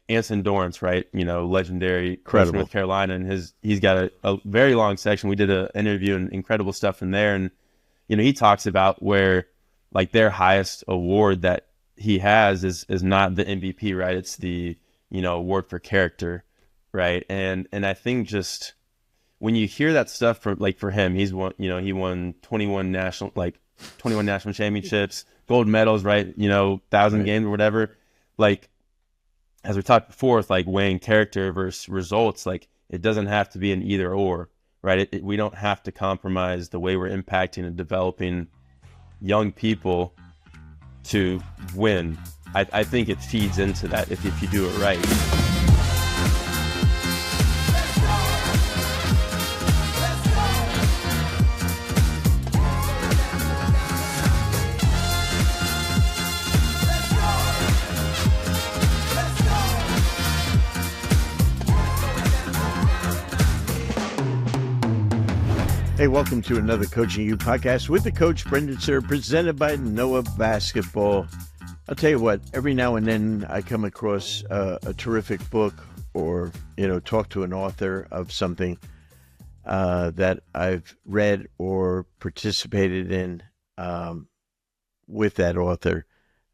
Anson Dorrance, right? Legendary coach from Incredible. North Carolina, and he's got a very long section. We did an interview and incredible stuff in there, and he talks about where like their highest award that he has is not the MVP, right? It's the award for character, right? And I think just when you hear that stuff from like for him, he won 21 national championships, gold medals, right? 1,000 Right. games or whatever. Like as we talked before, with like weighing character versus results, like it doesn't have to be an either or, right? We don't have to compromise the way we're impacting and developing young people to win. I think it feeds into that if you do it right. Hey, welcome to another Coaching You podcast with the coach, Brendan Suhr, presented by Noah Basketball. I'll tell you what, every now and then I come across a terrific book or, talk to an author of something that I've read or participated in with that author,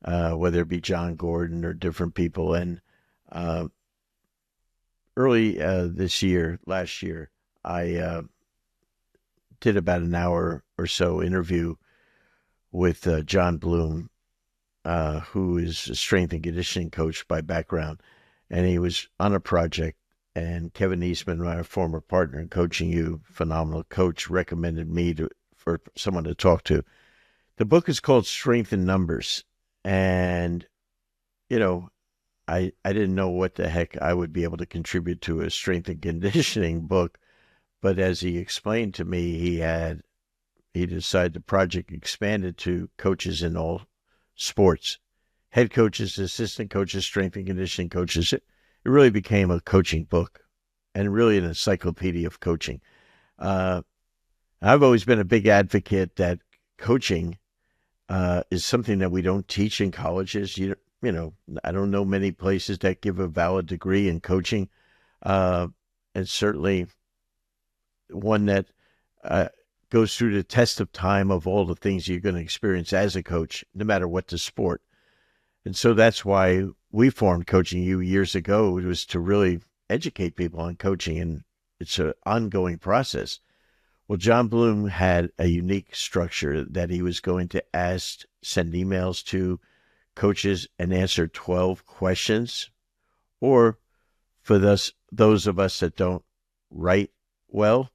whether it be John Gordon or different people. And early last year, I did about an hour or so interview with John Bloom, who is a strength and conditioning coach by background. And he was on a project, and Kevin Eastman, my former partner in Coaching You, phenomenal coach, recommended me for someone to talk to. The book is called Strength in Numbers. And, I didn't know what the heck I would be able to contribute to a strength and conditioning book. But as he explained to me, he decided the project expanded to coaches in all sports, head coaches, assistant coaches, strength and conditioning coaches. It really became a coaching book and really an encyclopedia of coaching. I've always been a big advocate that coaching is something that we don't teach in colleges. I don't know many places that give a valid degree in coaching, and certainly one that goes through the test of time of all the things you're going to experience as a coach, no matter what the sport. And so that's why we formed Coaching You years ago. It was to really educate people on coaching, and it's an ongoing process. Well, John Bloom had a unique structure that he was going to send emails to coaches and answer 12 questions, or for those of us that don't write well,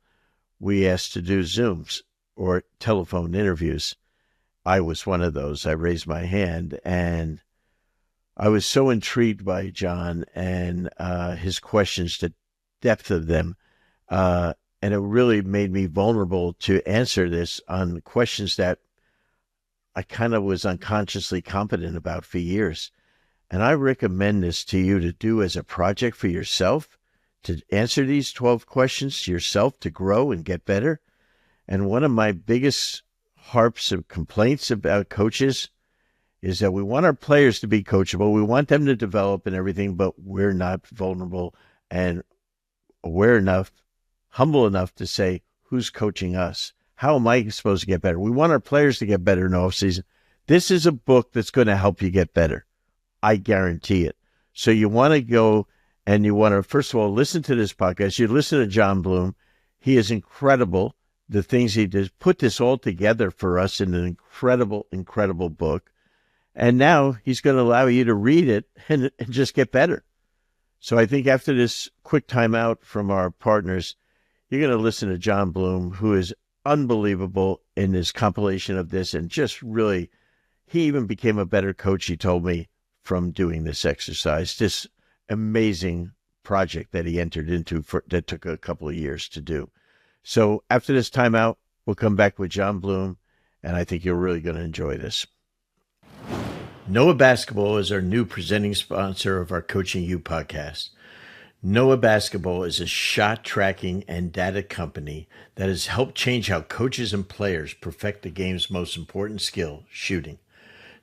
we asked to do Zooms or telephone interviews. I was one of those. I raised my hand, and I was so intrigued by John and his questions, the depth of them, and it really made me vulnerable to answer this on questions that I kind of was unconsciously competent about for years. And I recommend this to you to do as a project for yourself, to answer these 12 questions yourself to grow and get better. And one of my biggest harps of complaints about coaches is that we want our players to be coachable. We want them to develop and everything, but we're not vulnerable and aware enough, humble enough to say, who's coaching us? How am I supposed to get better? We want our players to get better in the offseason. This is a book that's going to help you get better. I guarantee it. So you want to go and you want to, first of all, listen to this podcast. You listen to John Bloom. He is incredible. The things he did, put this all together for us in an incredible, incredible book. And now he's going to allow you to read it and just get better. So I think after this quick timeout from our partners, you're going to listen to John Bloom, who is unbelievable in his compilation of this, and just really, he even became a better coach, he told me, from doing this exercise. This amazing project that he entered into that took a couple of years to do. So after this timeout, we'll come back with John Bloom, and I think you're really going to enjoy this. Noah Basketball is our new presenting sponsor of our Coaching You podcast. Noah Basketball is a shot tracking and data company that has helped change how coaches and players perfect the game's most important skill, shooting.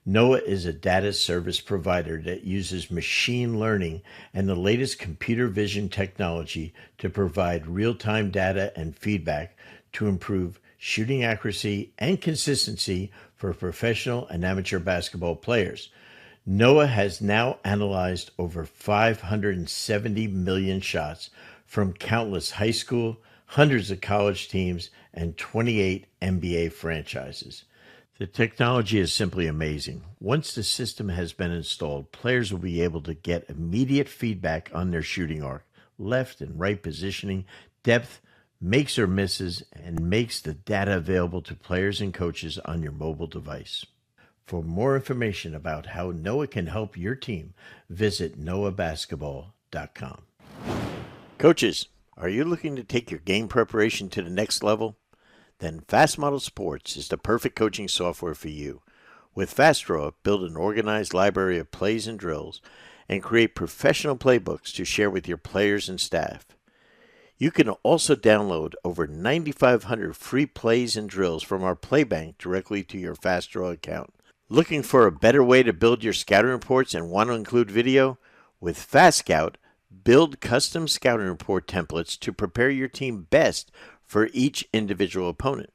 Noah is a data service provider that uses machine learning and the latest computer vision technology to provide real-time data and feedback to improve shooting accuracy and consistency for professional and amateur basketball players. Noah has now analyzed over 570 million shots from countless high school, hundreds of college teams, and 28 NBA franchises. The technology is simply amazing. Once the system has been installed, players will be able to get immediate feedback on their shooting arc, left and right positioning, depth, makes or misses, and makes the data available to players and coaches on your mobile device. For more information about how Noah can help your team, visit noahbasketball.com. Coaches, are you looking to take your game preparation to the next level? Then Fast Model Sports is the perfect coaching software for you. With FastDraw, build an organized library of plays and drills and create professional playbooks to share with your players and staff. You can also download over 9,500 free plays and drills from our playbank directly to your FastDraw account. Looking for a better way to build your scouting reports and want to include video? With FastScout, build custom scouting report templates to prepare your team best for each individual opponent.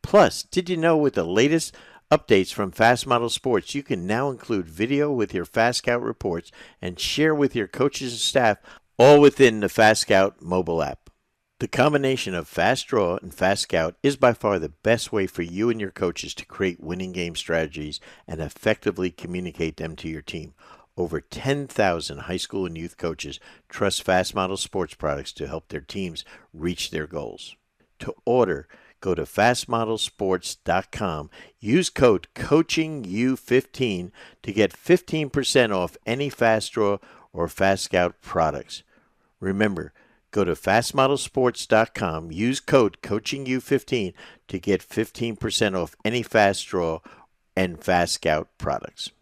Plus, did you know with the latest updates from Fast Model Sports, you can now include video with your FastScout reports and share with your coaches and staff all within the FastScout mobile app. The combination of FastDraw and FastScout is by far the best way for you and your coaches to create winning game strategies and effectively communicate them to your team. Over 10,000 high school and youth coaches trust Fast Model Sports products to help their teams reach their goals. To order, go to fastmodelsports.com. Use code COACHINGU15 to get 15% off any FastDraw or FastScout products. Remember, go to fastmodelsports.com. Use code COACHINGU15 to get 15% off any FastDraw and FastScout products.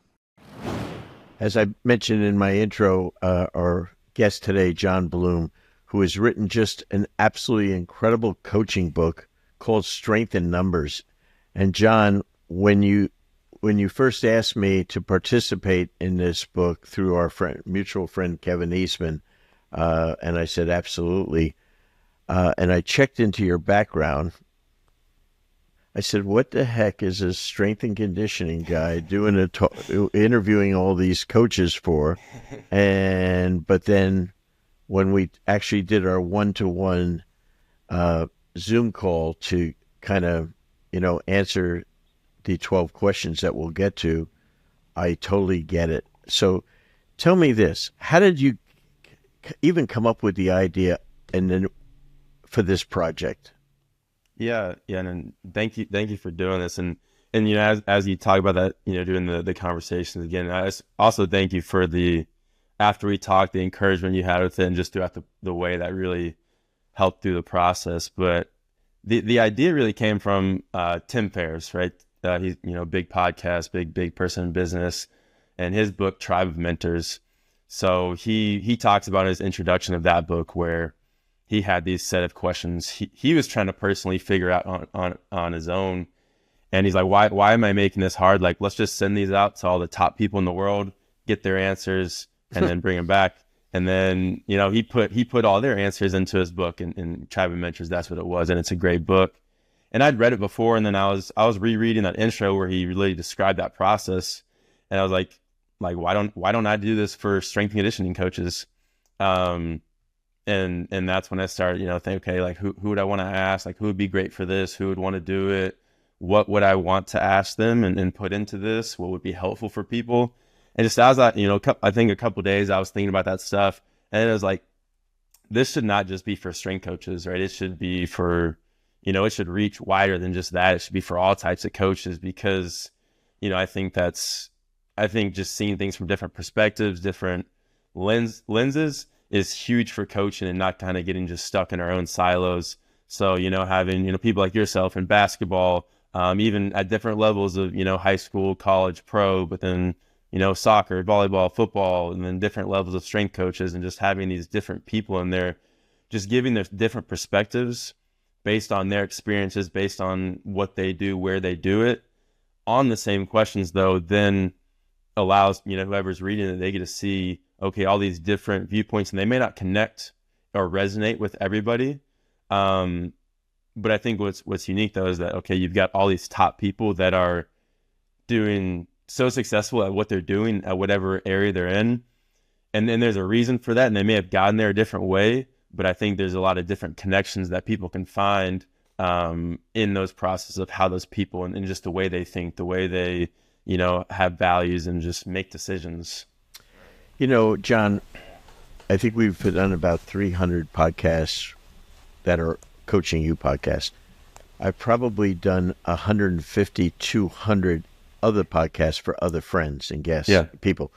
As I mentioned in my intro, our guest today, John Bloom, who has written just an absolutely incredible coaching book called Strength in Numbers. And John, when you first asked me to participate in this book through our mutual friend Kevin Eastman, and I said absolutely, and I checked into your background. I said, what the heck is a strength and conditioning guy doing interviewing all these coaches for? But then when we actually did our one-to-one Zoom call to kind of, answer the 12 questions that we'll get to, I totally get it. So tell me this, how did you even come up with the idea and then for this project? Yeah, and thank you for doing this, and as you talk about that, doing the conversations again, I also thank you for after we talked, the encouragement you had with it, and just throughout the way that really helped through the process. But the idea really came from Tim Ferriss, right? He's big podcast, big person in business, and his book Tribe of Mentors. So he talks about his introduction of that book where he had these set of questions he was trying to personally figure out on his own. And he's like, why am I making this hard? Like, let's just send these out to all the top people in the world, get their answers, and then bring them back. And then, he put all their answers into his book, and Tribe of Mentors, that's what it was. And it's a great book. And I'd read it before, and then I was rereading that intro where he really described that process. And I was like, why don't I do this for strength and conditioning coaches? And that's when I started, think, okay, like who would I want to ask? Like, who would be great for this? Who would want to do it? What would I want to ask them and put into this? What would be helpful for people? And just as I think a couple of days I was thinking about that stuff, and it was like, this should not just be for strength coaches, right? It should be for, it should reach wider than just that. It should be for all types of coaches, because, I think just seeing things from different perspectives, different lenses is huge for coaching, and not kind of getting just stuck in our own silos. So, having, people like yourself in basketball, even at different levels of, high school, college, pro, but then, soccer, volleyball, football, and then different levels of strength coaches, and just having these different people in there, just giving their different perspectives based on their experiences, based on what they do, where they do it, on the same questions though, then allows, whoever's reading it, they get to see, okay, all these different viewpoints, and they may not connect or resonate with everybody. But I think what's unique though is that, okay, you've got all these top people that are doing so successful at what they're doing at whatever area they're in. And then there's a reason for that, and they may have gotten there a different way, but I think there's a lot of different connections that people can find in those processes of how those people and just the way they think, the way they, have values and just make decisions. John, I think we've done about 300 podcasts that are Coaching You podcasts. I've probably done 150, 200 other podcasts for other friends and guests, people.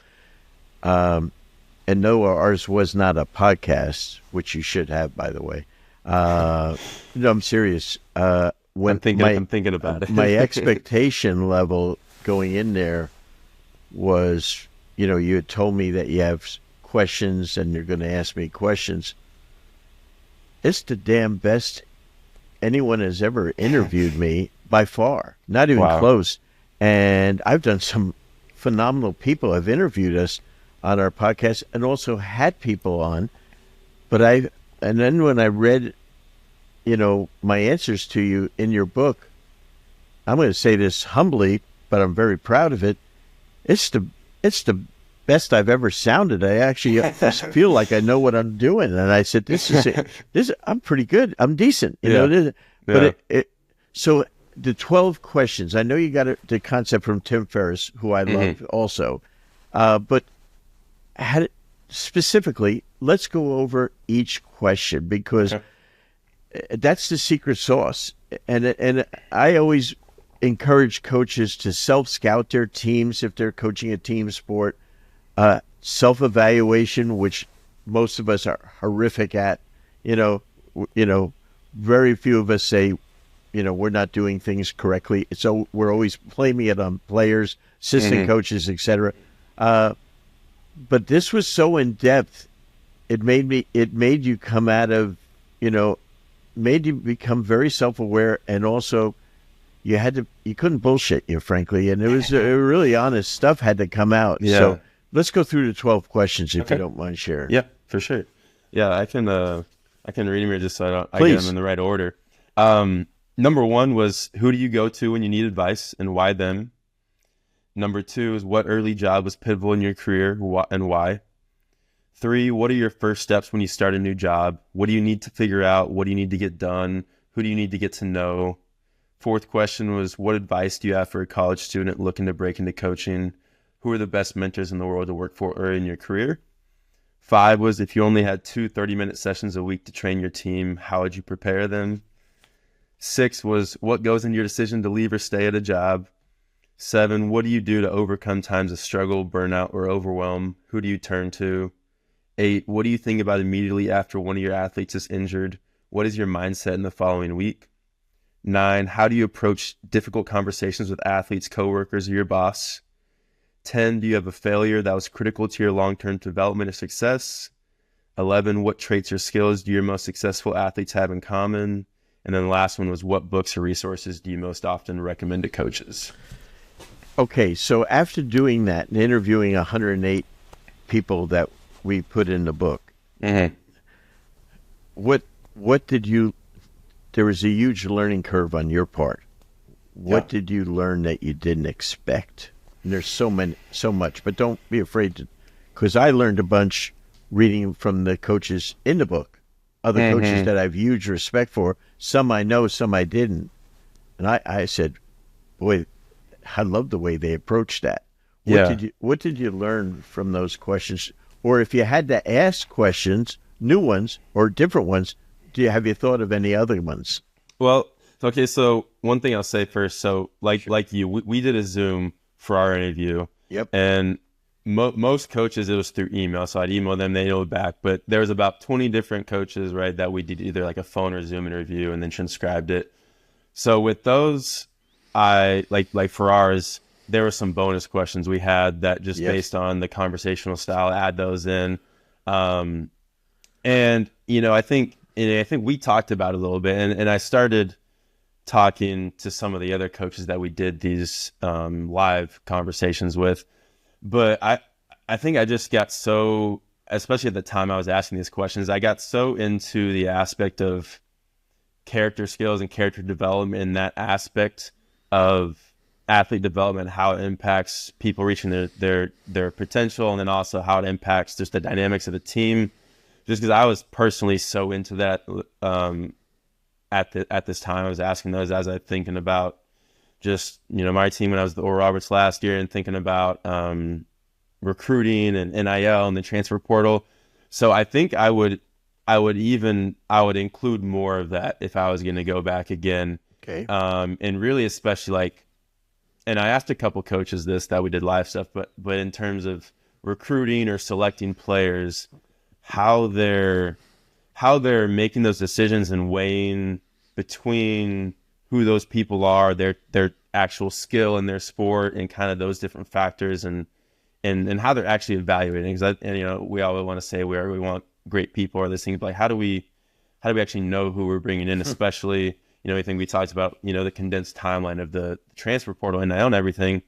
And no, ours was not a podcast, which you should have, by the way. No, I'm serious. I'm thinking about it. My expectation level going in there was, you had told me that you have questions and you're going to ask me questions. It's the damn best anyone has ever interviewed me by far, not even close. And I've done some phenomenal people have interviewed us on our podcast and also had people on. And then when I read, my answers to you in your book, I'm going to say this humbly, but I'm very proud of it. It's the best I've ever sounded. I actually feel like I know what I'm doing. And I said, I'm pretty good. I'm decent. But so the 12 questions, I know you got the concept from Tim Ferriss, who I love also. But specifically, let's go over each question because that's the secret sauce. And I always encourage coaches to self-scout their teams if they're coaching a team sport. Self-evaluation, which most of us are horrific at. Very few of us say, we're not doing things correctly. So we're always blaming it on players, assistant coaches, etc. But this was so in depth. It made you come out of, made you become very self-aware, and also you couldn't bullshit you, frankly, and it was really honest stuff had to come out. Yeah. So let's go through the 12 questions if you don't mind sharing. Yeah, for sure. Yeah, I can read them here just so I Please. get them in the right order. Number 1 was, who do you go to when you need advice and why them? Number 2 is, what early job was pivotal in your career and why? 3, what are your first steps when you start a new job? What do you need to figure out? What do you need to get done? Who do you need to get to know? 4th question was, what advice do you have for a college student looking to break into coaching? Who are the best mentors in the world to work for early in your career? 5 was, if you only had 2 30-minute sessions a week to train your team, how would you prepare them? 6 was, what goes into your decision to leave or stay at a job? 7, what do you do to overcome times of struggle, burnout, or overwhelm? Who do you turn to? 8, what do you think about immediately after one of your athletes is injured? What is your mindset in the following week? 9, how do you approach difficult conversations with athletes, coworkers, or your boss? 10, do you have a failure that was critical to your long-term development or success? 11, what traits or skills do your most successful athletes have in common? And then the last one was, what books or resources do you most often recommend to coaches? Okay, so after doing that and interviewing 108 people that we put in the book, what did you, there was a huge learning curve on your part. What did you learn that you didn't expect? And there's so much, but don't be afraid to, because I learned a bunch reading from the coaches in the book, other coaches that I have huge respect for. Some I know, some I didn't. And I said, boy, I love the way they approached that. What did you learn from those questions? Or if you had to ask questions, new ones or different ones, have you thought of any other ones? Well, okay, so one thing I'll say first. So like you, we did a Zoom for our interview. Yep. And most coaches, it was through email. So I'd email them, they emailed back. But there was about 20 different coaches, right, that we did either like a phone or Zoom interview and then transcribed it. So with those, I like for ours, there were some bonus questions we had that just based on the conversational style, add those in. And, I think we talked about it a little bit, and I started talking to some of the other coaches that we did these live conversations with. But I think I just got so, especially at the time I was asking these questions, I got so into the aspect of character skills and character development, and that aspect of athlete development, how it impacts people reaching their potential, and then also how it impacts just the dynamics of the team. Just because I was personally so into that at this time, I was asking those as I thinking about just, my team when I was at the Oral Roberts last year, and thinking about recruiting and NIL and the transfer portal. So I think I would include more of that if I was going to go back again. Okay. And really, especially and I asked a couple coaches this that we did live stuff, but in terms of recruiting or selecting players, how they're making those decisions and weighing between who those people are, their actual skill in their sport, and kind of those different factors, and how they're actually evaluating. Because we always want to say we want great people or this thing, but how do we actually know who we're bringing in, especially I think we talked about the condensed timeline of the transfer portal and NIL and everything.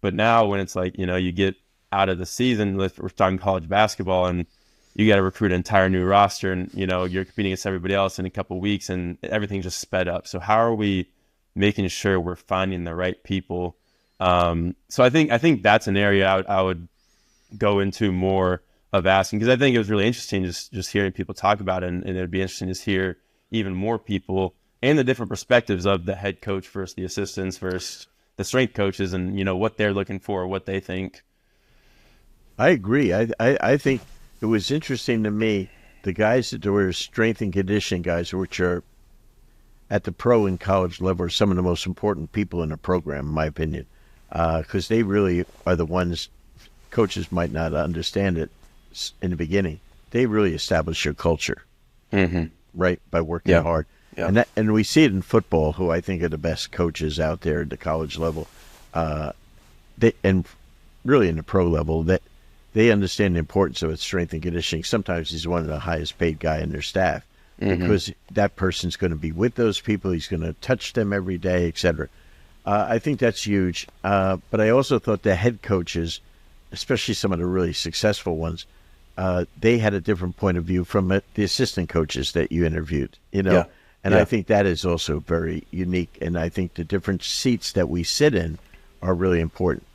But now when it's you get out of the season, we're talking college basketball, and you got to recruit an entire new roster, and you're competing against everybody else in a couple of weeks, and everything just sped up. So how are we making sure we're finding the right people? So I think that's an area I would go into more of asking, because I think it was really interesting just hearing people talk about it, and it'd be interesting to hear even more people and the different perspectives of the head coach versus the assistants versus the strength coaches, and what they're looking for, what they think. I agree. I think it was interesting to me, the guys that were strength and conditioning guys, which are at the pro and college level, are some of the most important people in a program, in my opinion, because they really are the ones. Coaches might not understand it in the beginning. They really establish your culture, right, by working hard. Yeah. And we see it in football, who I think are the best coaches out there at the college level, and really in the pro level, that they understand the importance of its strength and conditioning. Sometimes he's one of the highest paid guy in their staff, because that person's going to be with those people. He's going to touch them every day, etc. I think that's huge. But I also thought the head coaches, especially some of the really successful ones, they had a different point of view from the assistant coaches that you interviewed, And I think that is also very unique. And I think the different seats that we sit in are really important.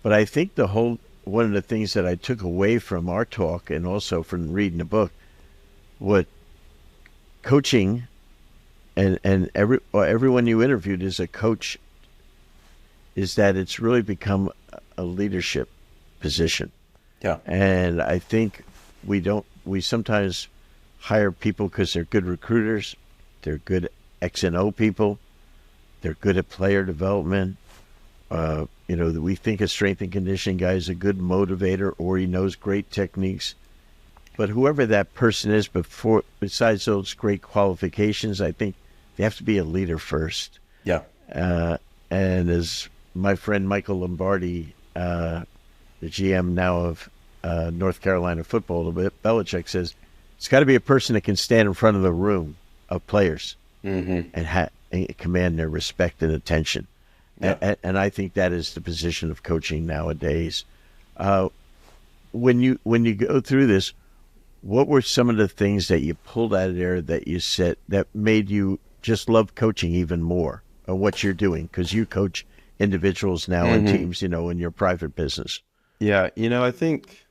But I think one of the things that I took away from our talk, and also from reading the book, what coaching and everyone you interviewed as a coach, is that it's really become a leadership position. Yeah. And I think we sometimes hire people because they're good recruiters, they're good X and O people, they're good at player development. We think a strength and conditioning guy is a good motivator, or he knows great techniques. But whoever that person is, besides those great qualifications, I think they have to be a leader first. Yeah. And as my friend Michael Lombardi, the GM now of North Carolina football, Belichick, says, it's got to be a person that can stand in front of the room of players and command their respect and attention. Yeah. And I think that is the position of coaching nowadays. When you go through this, what were some of the things that you pulled out of there that you said that made you just love coaching even more, or what you're doing? Because you coach individuals now and teams, in your private business. Yeah, I think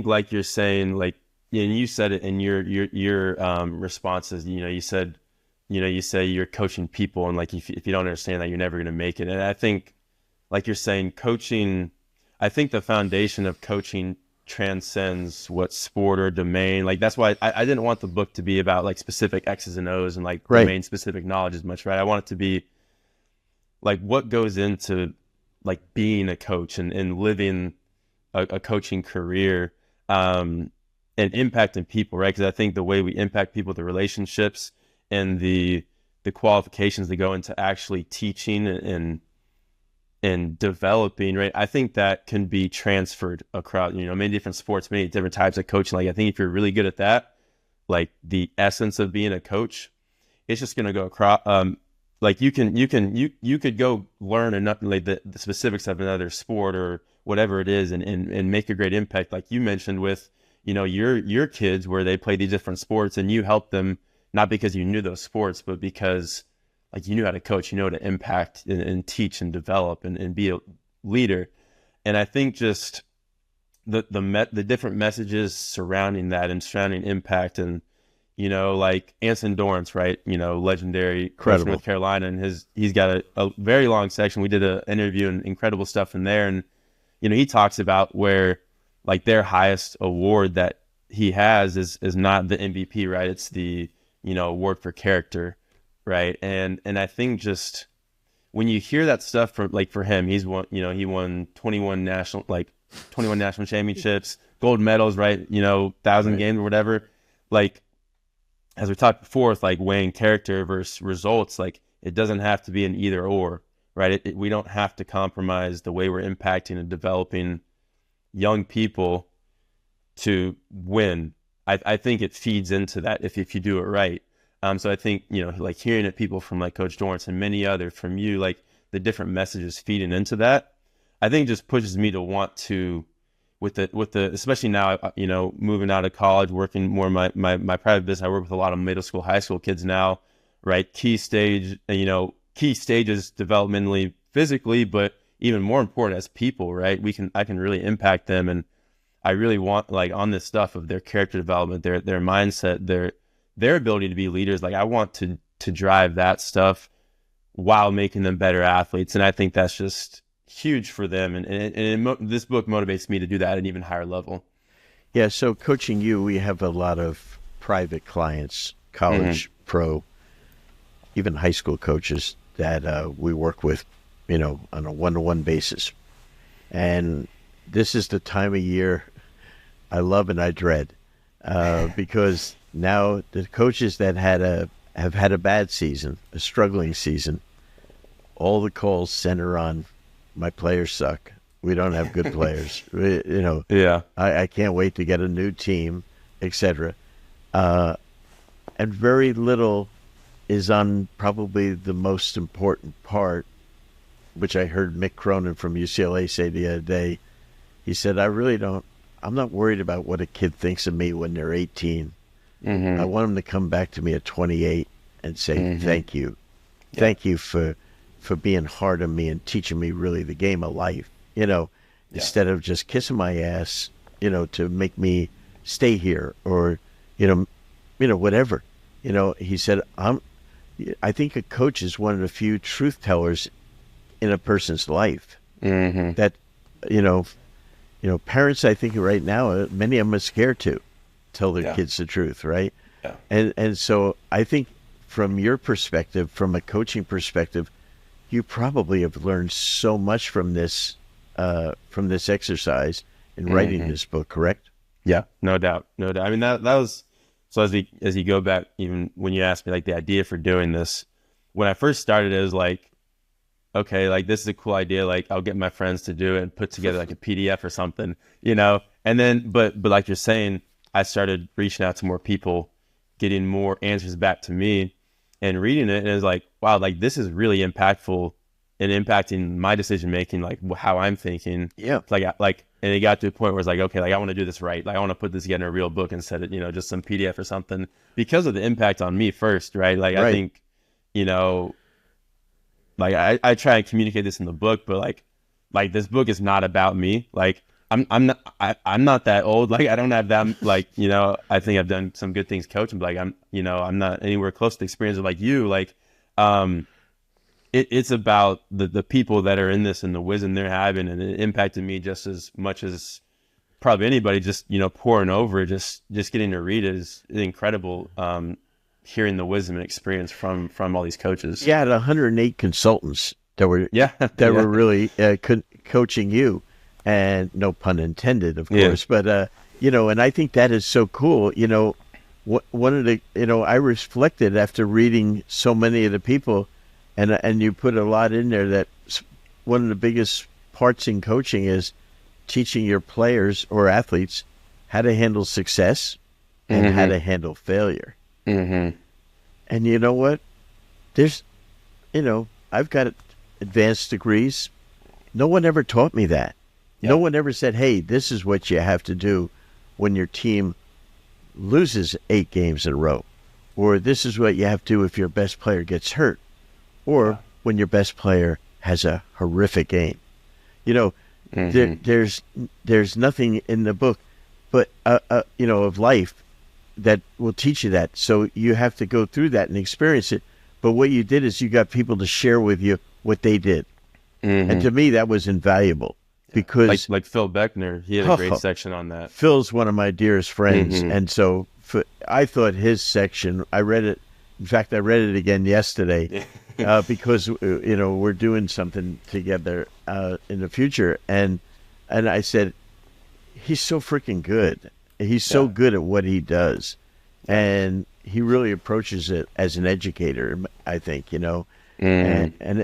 like you're saying, and you said it in your responses. You said, you say you're coaching people, and if you don't understand that, you're never going to make it. And I think, like you're saying, coaching, I think the foundation of coaching transcends what sport or domain. That's why I didn't want the book to be about specific X's and O's and domain specific knowledge as much, right? I want it to be what goes into being a coach and living a coaching career, and impacting people, right? Because I think the way we impact people, the relationships and the qualifications that go into actually teaching and developing, right? I think that can be transferred across, many different sports, many different types of coaching. I think if you're really good at that, the essence of being a coach, it's just going to go across. Like you could go learn like the specifics of another sport or whatever it is, and make a great impact. Like you mentioned with, your kids, where they play these different sports, and you help them not because you knew those sports, but because like you knew how to coach, you know, to impact and teach and develop and be a leader. And I think just the different messages surrounding that and surrounding impact, and like Anson Dorrance, right? Legendary coach from North Carolina, and he's got a very long section. We did an interview and incredible stuff in there, and he talks about where like their highest award that he has is not the MVP, right? It's the award for character, right? And I think just when you hear that stuff from, like, for him, he won 21 national championships, gold medals, right? 1,000 games or whatever. Like, as we talked before, with like weighing character versus results, like it doesn't have to be an either or, right? We don't have to compromise the way we're impacting and developing young people to win. I think it feeds into that if you do it right. So I think, like hearing it, people from like Coach Dorrance and many others from you, like the different messages feeding into that, I think just pushes me to want to, with the especially now, moving out of college, working more in my private business. I work with a lot of middle school, high school kids now, right? Key stages developmentally, physically, but even more important as people, right? I can really impact them, and I really want, like, on this stuff of their character development, their mindset, their ability to be leaders. Like I want to drive that stuff while making them better athletes, and I think that's just huge for them, and this book motivates me to do that at an even higher level. Yeah, so coaching you, we have a lot of private clients, college, pro, even high school coaches that we work with, on a one-to-one basis. And this is the time of year I love and I dread, because now the coaches that have had a bad season, a struggling season, all the calls center on, my players suck. We don't have good players. Yeah. I can't wait to get a new team, etc. And very little is on probably the most important part, which I heard Mick Cronin from UCLA say the other day. He said, I'm not worried about what a kid thinks of me when they're 18. I want them to come back to me at 28 and say, thank you. Yeah. Thank you for being hard on me and teaching me really the game of life, instead of just kissing my ass, to make me stay here or, whatever. He said, I think a coach is one of the few truth tellers in a person's life that, parents, I think right now, many of them are scared to tell their kids the truth. Right. Yeah. And so I think from your perspective, from a coaching perspective, you probably have learned so much from this exercise in writing this book, correct? Yeah, no doubt. I mean, that was, so as you go back, even when you asked me like the idea for doing this, when I first started, it was like, okay, like this is a cool idea. Like I'll get my friends to do it and put together like a PDF or something, and then, but like you're saying, I started reaching out to more people, getting more answers back to me, and reading it, and it was like, wow, like this is really impactful and impacting my decision making, like how I'm thinking. Yeah. And it got to a point where it's like, okay, like I want to do this right. Like I want to put this together in a real book instead of, just some PDF or something, because of the impact on me first, right? Like right. I think, like I try and communicate this in the book, but like this book is not about me. Like I'm not that old. Like I don't have that, like, I think I've done some good things coaching, but like I'm not anywhere close to the experience of like you. Like it's about the people that are in this and the wisdom they're having, and it impacted me just as much as probably anybody. Just pouring over it, just getting to read it is incredible. Hearing the wisdom and experience from all these coaches. Yeah, 108 consultants that were were really coaching you. And no pun intended, of course, but, and I think that is so cool. One of the, I reflected after reading so many of the people, and you put a lot in there, that one of the biggest parts in coaching is teaching your players or athletes how to handle success and how to handle failure. And you know what? There's, I've got advanced degrees. No one ever taught me that. Yeah. No one ever said, hey, this is what you have to do when your team loses 8 games in a row. Or this is what you have to do if your best player gets hurt. Or when your best player has a horrific game. There's nothing in the book, but of life that will teach you that. So you have to go through that and experience it. But what you did is you got people to share with you what they did, and to me that was invaluable because like Phil Beckner, he had a great section on that. Phil's one of my dearest friends, and so I thought his section. I read it. In fact, I read it again yesterday. Because we're doing something together in the future, and I said he's so freaking good. He's so good at what he does, and he really approaches it as an educator. I think and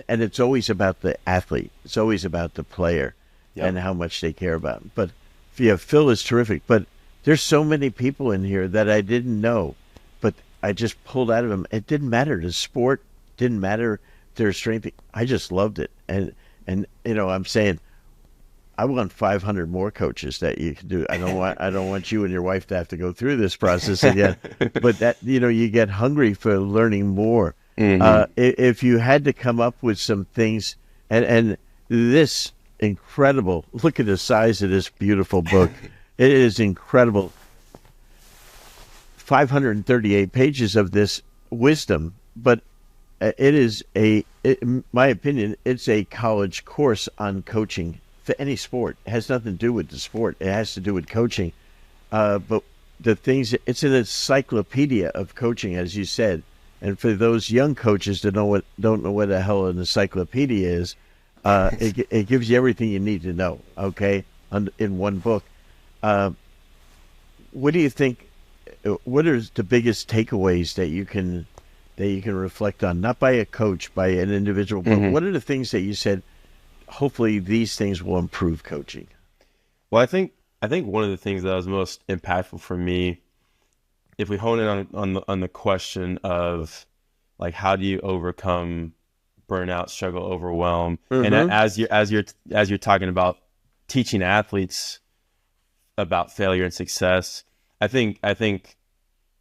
it's always about the athlete. It's always about the player and how much they care about him. But Phil is terrific. But there's so many people in here that I didn't know, but I just pulled out of them. It didn't matter the sport. Didn't matter their strength. I just loved it. And I'm saying I want 500 more coaches that you can do. I don't want you and your wife to have to go through this process again. But that you get hungry for learning more. If you had to come up with some things and this incredible, look at the size of this beautiful book. It is incredible. 538 pages of this wisdom, but it is in my opinion, it's a college course on coaching for any sport. It has nothing to do with the sport. It has to do with coaching. But the things, it's an encyclopedia of coaching, as you said. And for those young coaches that don't know what the hell an encyclopedia is, it gives you everything you need to know. Okay, in one book. What do you think? What are the biggest takeaways that you can reflect on, not by a coach, by an individual, but what are the things that you said, hopefully these things will improve coaching? Well, I think one of the things that was most impactful for me, if we hone in on the question of like how do you overcome burnout, struggle, overwhelm, and as you're talking about teaching athletes about failure and success, I think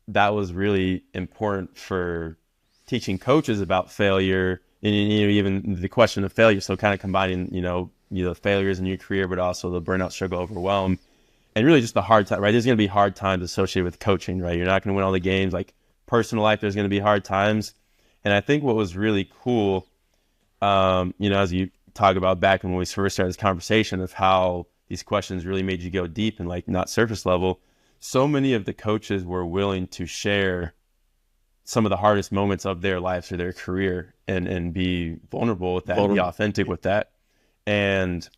that was really important for teaching coaches about failure and even the question of failure. So kind of combining the failures in your career, but also the burnout, struggle, overwhelm, and really just the hard time. Right, there's going to be hard times associated with coaching. Right, you're not going to win all the games. Like personal life, there's going to be hard times. And I think what was really cool, as you talk about back when we first started this conversation of how these questions really made you go deep and like not surface level. So many of the coaches were willing to share some of the hardest moments of their lives or their career and be vulnerable with that, and be authentic with that. And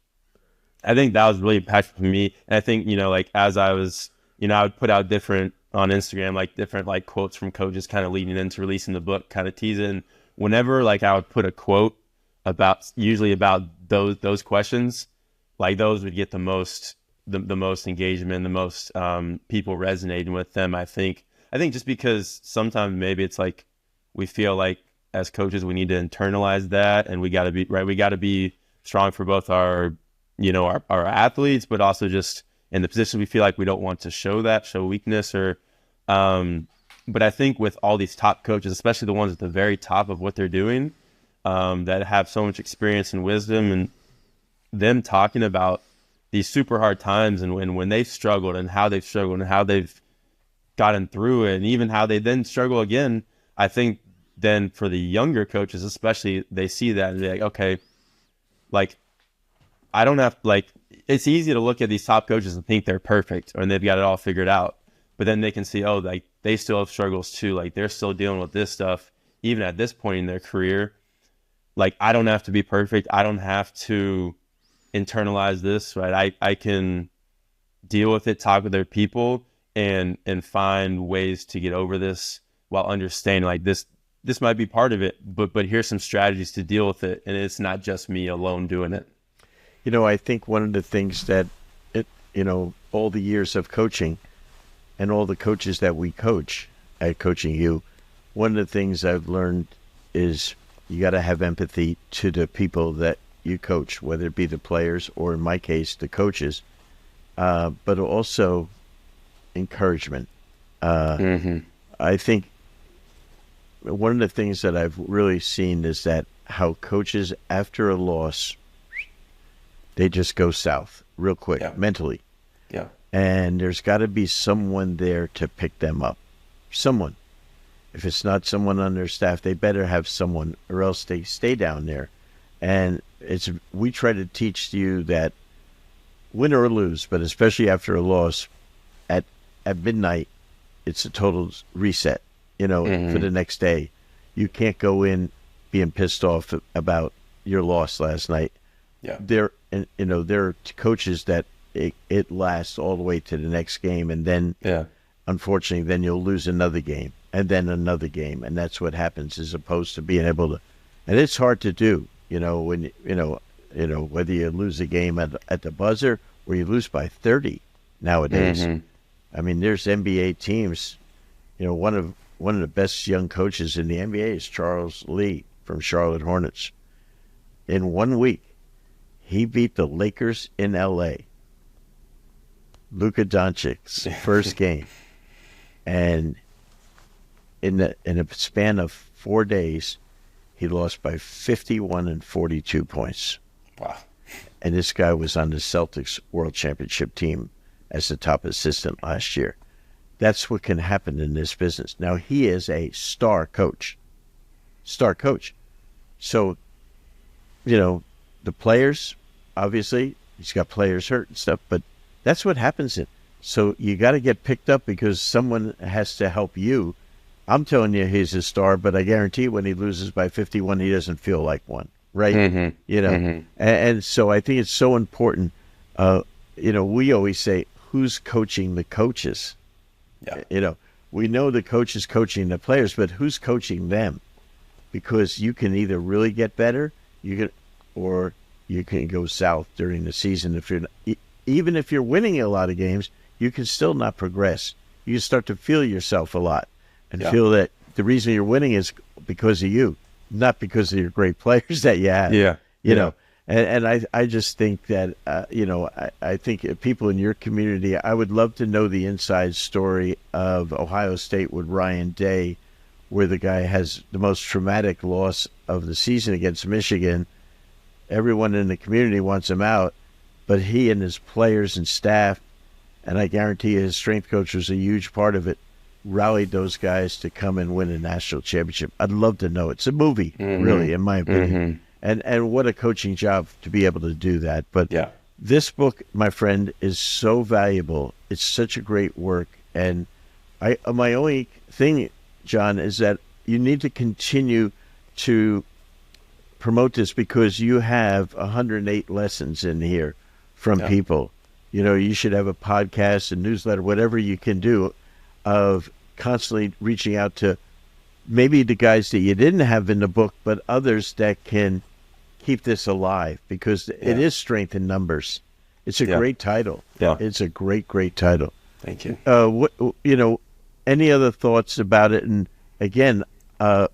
I think that was really impactful for me. And I think, as I was, I would put out different on Instagram, like different like quotes from coaches kind of leading into releasing the book, kind of teasing. Whenever like I would put a quote usually about those questions, like those would get the most engagement, the most people resonating with them. I think just because sometimes maybe it's like we feel like as coaches we need to internalize that, and we got to be strong for both our athletes, but also just in the position we feel like we don't want to show weakness or but I think with all these top coaches, especially the ones at the very top of what they're doing, that have so much experience and wisdom, and them talking about these super hard times and when they've struggled and how they've gotten through it, and even how they then struggle again. I think then for the younger coaches especially, they see that and they're like, okay, like I don't have, like, it's easy to look at these top coaches and think they're perfect and they've got it all figured out, but then they can see, oh, like they still have struggles too, like they're still dealing with this stuff even at this point in their career. Like I don't have to be perfect, I don't have to internalize this, right? I can deal with it, talk with other people, and find ways to get over this while understanding like this might be part of it, but here's some strategies to deal with it, and it's not just me alone doing it. I think one of the things that all the years of coaching and all the coaches that we coach at Coaching You, one of the things I've learned is you got to have empathy to the people that you coach, whether it be the players or in my case, the coaches, but also encouragement. Mm-hmm. I think one of the things that I've really seen is that how coaches, after a loss, they just go south real quick mentally. Yeah. And there's got to be someone there to pick them up. Someone. If it's not someone on their staff, they better have someone, or else they stay down there. And we try to teach you that win or lose, but especially after a loss, at midnight, it's a total reset, for the next day. You can't go in being pissed off about your loss last night. Yeah. There are coaches that it lasts all the way to the next game, and then unfortunately, then you'll lose another game and then another game, and that's what happens, as opposed to being able to. And it's hard to do, when whether you lose a game at the buzzer or you lose by 30 nowadays. Mm-hmm. I mean, there's NBA teams. One of the best young coaches in the NBA is Charles Lee from Charlotte Hornets. In 1 week, he beat the Lakers in L.A. Luka Doncic's first game, and in a span of 4 days, he lost by 51 and 42 points. Wow! And this guy was on the Celtics World Championship team as the top assistant last year. That's what can happen in this business. Now, he is a star coach. So, the players, obviously, he's got players hurt and stuff, but that's what happens. So you got to get picked up because someone has to help you. I'm telling you he's a star, but I guarantee when he loses by 51, he doesn't feel like one, right? Mm-hmm. Mm-hmm. And so I think it's so important. We always say, who's coaching the coaches? Yeah. We know the coach is coaching the players, but who's coaching them? Because you can either really get better, or you can go south during the season. Even if you're winning a lot of games, you can still not progress. You start to feel yourself a lot and feel that the reason you're winning is because of you, not because of your great players that you have. And I just think that, I think people in your community, I would love to know the inside story of Ohio State with Ryan Day, where the guy has the most traumatic loss of the season against Michigan. Everyone in the community wants him out, but he and his players and staff, and I guarantee his strength coach was a huge part of it, rallied those guys to come and win a national championship. I'd love to know. It's a movie, really, in my opinion. And what a coaching job to be able to do that. But this book, my friend, is so valuable. It's such a great work. And my only thing, John, is that you need to continue to promote this because you have 108 lessons in here from people. You should have a podcast, a newsletter, whatever you can do, of constantly reaching out to maybe the guys that you didn't have in the book, but others that can keep this alive, because it is Strength in Numbers. It's a great title. Yeah. It's a great, great title. Thank you. Any other thoughts about it? And again, I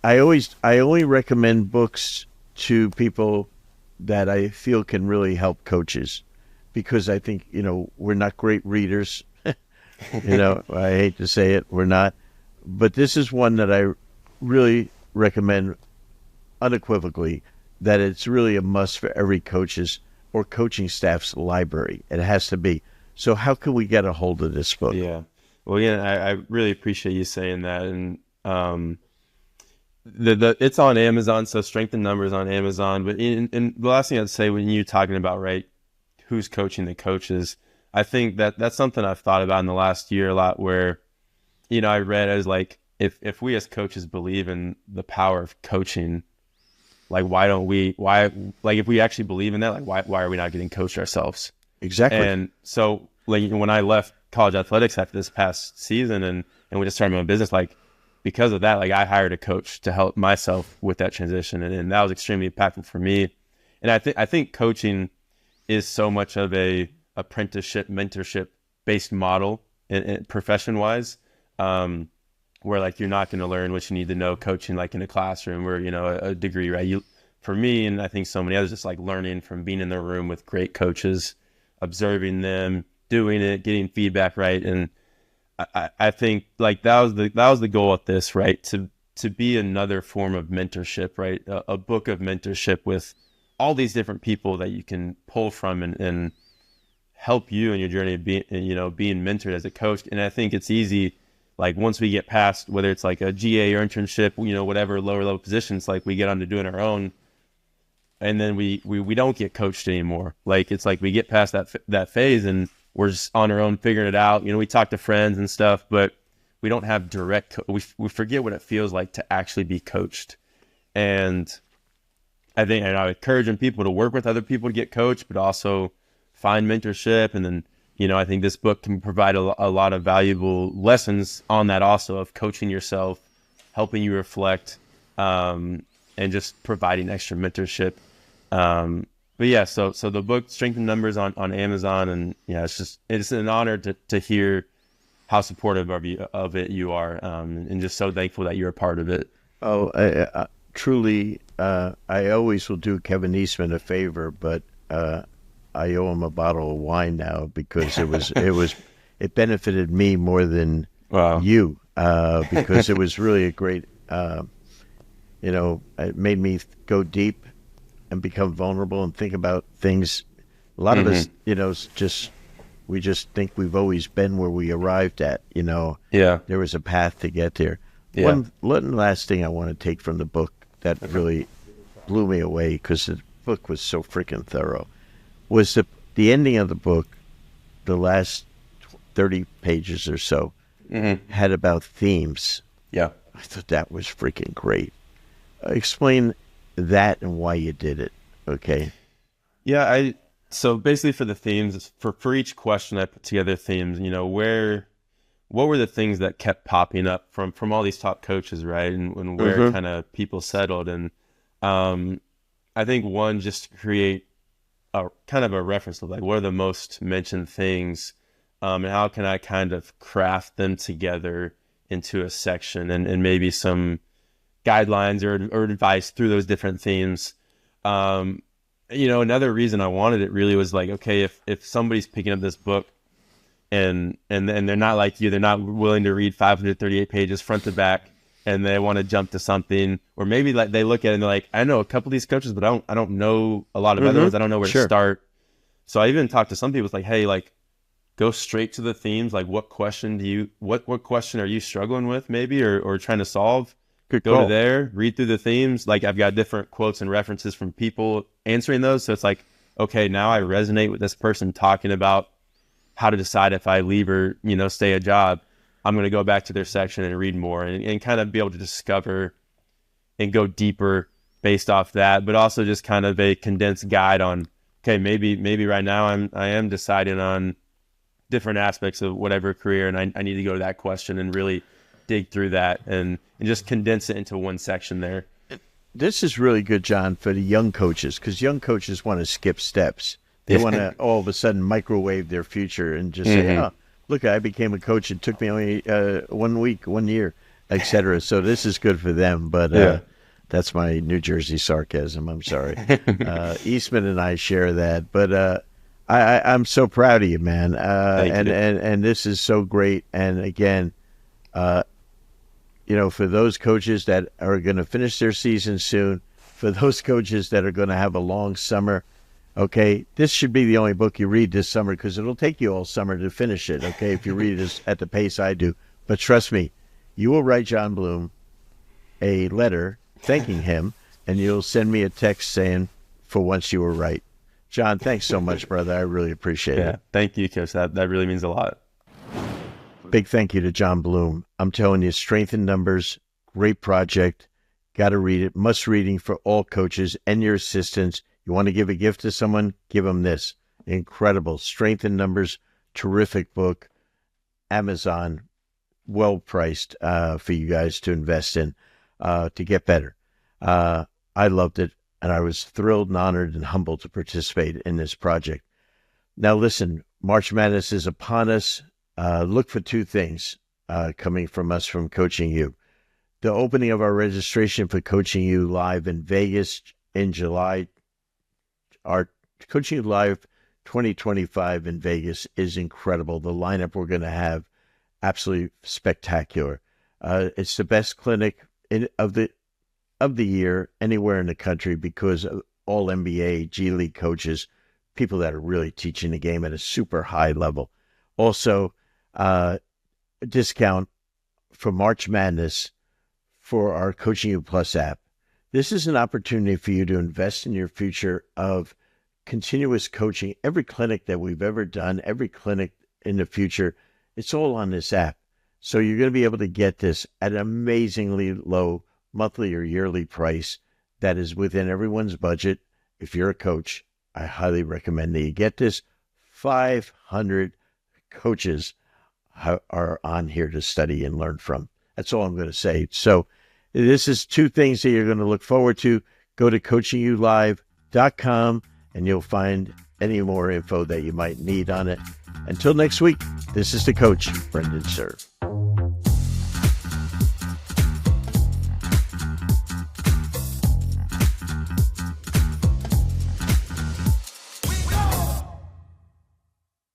only recommend books to people that I feel can really help coaches, because I think, we're not great readers. I hate to say it, we're not. But this is one that I really recommend unequivocally, that it's really a must for every coach's or coaching staff's library. It has to be. So how can we get a hold of this book? Yeah. Well, again, I really appreciate you saying that. And it's on Amazon, so Strength in Numbers on Amazon. But and the last thing I'd say, when you're talking about, right, who's coaching the coaches, I think that's something I've thought about in the last year a lot, where, I read as like, if we as coaches believe in the power of coaching, like, if we actually believe in that, like, why are we not getting coached ourselves? Exactly. And so, like, when I left college athletics after this past season and we just started my own business, like, because of that, like, I hired a coach to help myself with that transition. And that was extremely impactful for me. And I think coaching is so much of a apprenticeship, mentorship based model, and profession wise, where like you're not going to learn what you need to know coaching like in a classroom or, you know, a degree, right? For me, and I think so many others, just like learning from being in the room with great coaches, observing them, doing it, getting feedback, right? And I think like that was the goal of this, right? To be another form of mentorship, right? A book of mentorship with all these different people that you can pull from and help you in your journey of being, you know, being mentored as a coach. And I think it's easy, like once we get past whether it's like a GA or internship, you know, whatever lower level positions, like we get on to doing our own, and then we don't get coached anymore. Like it's like we get past that phase and we're just on our own figuring it out. You know, we talk to friends and stuff, but we don't have direct. We forget what it feels like to actually be coached. And I think, and I'm encouraging people to work with other people to get coached, but also find mentorship. And then, you know, I think this book can provide a lot of valuable lessons on that also, of coaching yourself, helping you reflect, and just providing extra mentorship. But yeah, so the book Strength in Numbers on Amazon, and yeah, it's an honor to hear how supportive of it you are, and just so thankful that you're a part of it. Oh, truly, I always will do Kevin Eastman a favor, but I owe him a bottle of wine now because it benefited me more than you, because it was really a great, you know, it made me go deep and become vulnerable and think about things. A lot of us, you know, we just think we've always been where we arrived at, you know. Yeah. There was a path to get there. Yeah. One last thing I want to take from the book that really blew me away, because the book was so freaking thorough, was the ending of the book. The last 30 pages or so had about themes. Yeah. I thought that was freaking great. Explain that and why you did it. Okay. Yeah, so basically for the themes, for each question I put together themes, you know, what were the things that kept popping up from all these top coaches, right? And where kind of people settled. And I think one, just to create a kind of a reference of like, what are the most mentioned things, and how can I kind of craft them together into a section, and maybe some guidelines or advice through those different themes. You know, another reason I wanted it really was like, okay, if somebody's picking up this book and they're not like you, they're not willing to read 538 pages front to back, and they want to jump to something, or maybe like they look at it and they're like, I know a couple of these coaches, but I don't know a lot of other ones. I don't know where to start. So I even talked to some people, it's like, hey, like go straight to the themes. Like what question what question are you struggling with maybe, or trying to solve? Go to there, read through the themes. Like I've got different quotes and references from people answering those. So it's like, okay, now I resonate with this person talking about how to decide if I leave or, you know, stay a job. I'm going to go back to their section and read more, and kind of be able to discover and go deeper based off that, but also just kind of a condensed guide on, okay, maybe right now I am deciding on different aspects of whatever career, and I need to go to that question and really dig through that and just condense it into one section there. This is really good, John, for the young coaches, because young coaches want to skip steps. They want to all of a sudden microwave their future and just say, oh, look, I became a coach. It took me only 1 week, 1 year, etc. So this is good for them. But that's my New Jersey sarcasm. I'm sorry. Eastman and I share that. But I'm so proud of you, man. And this is so great. And again, you know, for those coaches that are going to finish their season soon, for those coaches that are going to have a long summer, okay, this should be the only book you read this summer, because it'll take you all summer to finish it, okay, if you read it at the pace I do. But trust me, you will write John Bloom a letter thanking him, and you'll send me a text saying, for once you were right. John, thanks so much, brother. I really appreciate it. Thank you, Coach. That really means a lot. Big thank you to John Bloom. I'm telling you, Strength in Numbers, great project. Got to read it. Must reading for all coaches and your assistants. You want to give a gift to someone? Give them this. Incredible. Strength in Numbers, terrific book. Amazon, well priced for you guys to invest in to get better. I loved it, and I was thrilled and honored and humbled to participate in this project. Now listen, March Madness is upon us. Look for two things. coming from us from Coaching You. The opening of our registration for Coaching You Live in Vegas in July, our Coaching You Live 2025 in Vegas is incredible. The lineup we're going to have, absolutely spectacular. It's the best clinic of the year anywhere in the country because of all NBA, G League coaches, people that are really teaching the game at a super high level. Also, a discount for March Madness for our Coaching You Plus app. This is an opportunity for you to invest in your future of continuous coaching. Every clinic that we've ever done, every clinic in the future, it's all on this app. So you're going to be able to get this at an amazingly low monthly or yearly price that is within everyone's budget. If you're a coach, I highly recommend that you get this. 500 coaches are on here to study and learn from. That's all I'm going to say. So this is two things that you're going to look forward to. Go to coachingyoulive.com and you'll find any more info that you might need on it. Until next week, this is the coach, Brendan Suhr.